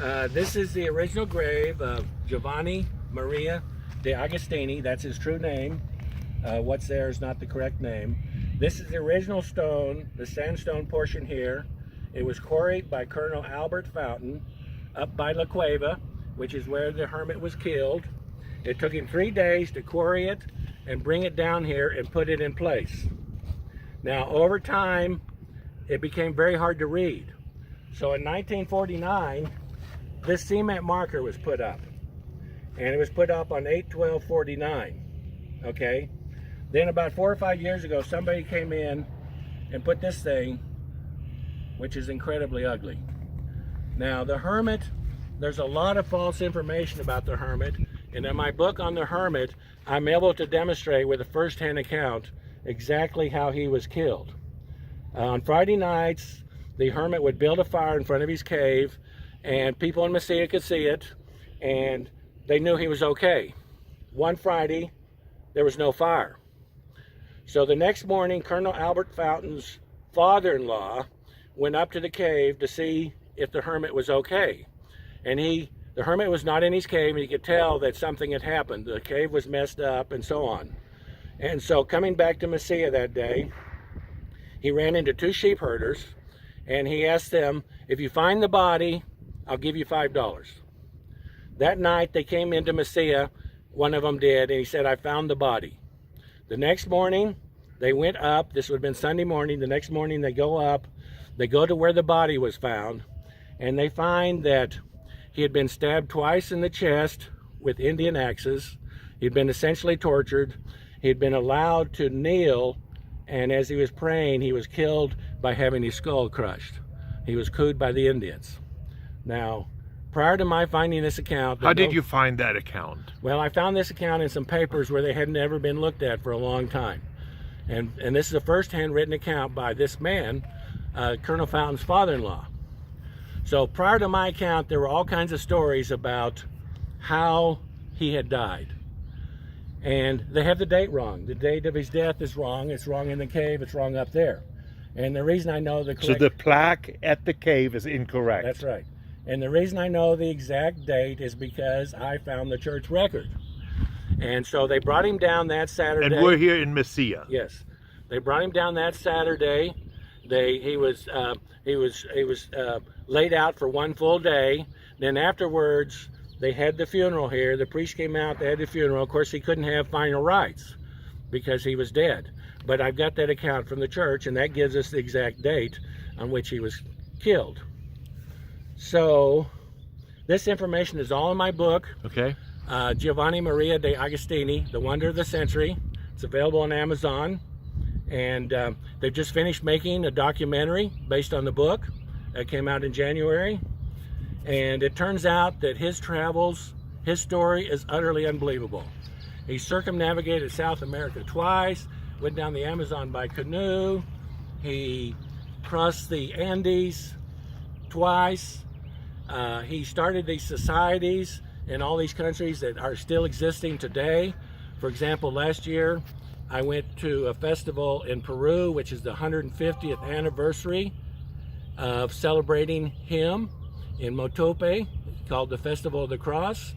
This is the original grave of Giovanni Maria de Agostini. That's his true name. What's there is not the correct name. This is the original stone, the sandstone portion here. It was quarried by Colonel Albert Fountain up by La Cueva, which is where the hermit was killed. It took him 3 days to quarry it and bring it down here and put it in place. Now, over time, it became very hard to read. So in 1949, this cement marker was put up, and it was put up on 8/12/49. Okay, then about 4 or 5 years ago, somebody came in and put this thing, which is incredibly ugly. Now, the hermit, there's a lot of false information about the hermit, and in my book on the hermit, I'm able to demonstrate with a first-hand account exactly how he was killed. On Friday nights, the hermit would build a fire in front of his cave, and people in Mesilla could see it, and they knew he was okay. One Friday, there was no fire. So the next morning, Colonel Albert Fountain's father-in-law went up to the cave to see if the hermit was okay. And the hermit was not in his cave, and he could tell that something had happened. The cave was messed up and so on. And so coming back to Mesilla that day, he ran into 2 sheep herders, and he asked them, if you find the body, I'll give you $5. That night they came into Mesilla, one of them did, and he said, I found the body. The next morning, they went up. This would have been Sunday morning. The next morning they go up, they go to where the body was found, and they find that he had been stabbed twice in the chest with Indian axes. He'd been essentially tortured. He'd been allowed to kneel, and as he was praying, he was killed by having his skull crushed. He was cooed by the Indians. Now, prior to my finding this account... How did you find that account? Well, I found this account in some papers where they had never been looked at for a long time. And this is a first-hand written account by this man, Colonel Fountain's father-in-law. So prior to my account, there were all kinds of stories about how he had died. And they have the date wrong. The date of his death is wrong. It's wrong in the cave. It's wrong up there. And the reason I know the correct... So the plaque at the cave is incorrect. That's right. And the reason I know the exact date is because I found the church record. And so they brought him down that Saturday. And we're here in Mesilla. Yes. They brought him down that Saturday. He was laid out for 1 full day. Then afterwards, they had the funeral here. The priest came out, they had the funeral. Of course, he couldn't have final rites because he was dead. But I've got that account from the church, and that gives us the exact date on which he was killed. So this information is all in my book. Okay. Giovanni Maria de Agostini, The Wonder of the Century. It's available on Amazon. And they've just finished making a documentary based on the book. That came out in January. And it turns out that his travels, his story is utterly unbelievable. He circumnavigated South America twice, went down the Amazon by canoe. He crossed the Andes twice. He started these societies in all these countries that are still existing today. For example, last year I went to a festival in Peru, which is the 150th anniversary of celebrating him in Motope, called the Festival of the Cross.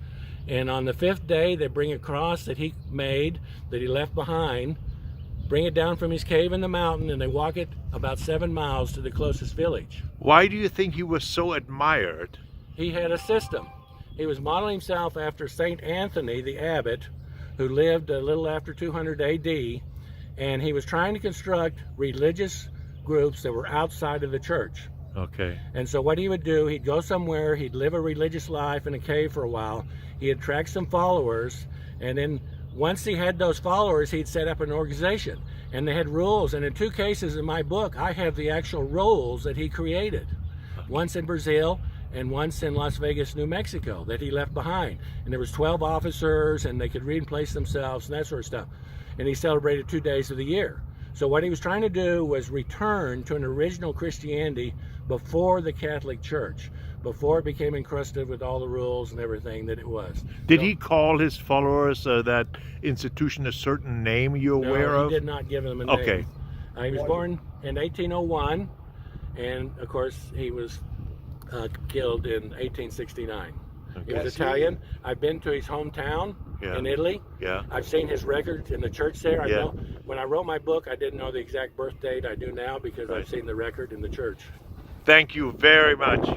And on the 5th day, they bring a cross that he made, that he left behind, bring it down from his cave in the mountain, and they walk it about 7 miles to the closest village. Why do you think he was so admired? He had a system. He was modeling himself after St. Anthony, the abbot, who lived a little after 200 AD, and he was trying to construct religious groups that were outside of the church. Okay. And so what he would do, he'd go somewhere, he'd live a religious life in a cave for a while, he'd attract some followers, and then once he had those followers, he'd set up an organization. And they had rules, and in 2 cases in my book, I have the actual rules that he created. Once in Brazil, and once in Las Vegas, New Mexico, that he left behind. And there was 12 officers, and they could read and place themselves, and that sort of stuff. And he celebrated 2 days of the year. So what he was trying to do was return to an original Christianity before the Catholic Church, before it became encrusted with all the rules and everything that it was. Did he call his followers that institution a certain name you're aware of? No, he did not give them a name. Okay. He was born in 1801, and of course he was killed in 1869. He Okay. was Italian. I've been to his hometown Yeah. in Italy. Yeah. I've seen his records in the church there. I Yeah. know when I wrote my book, I didn't know the exact birth date. I do now because Right. I've seen the record in the church. Thank you very much.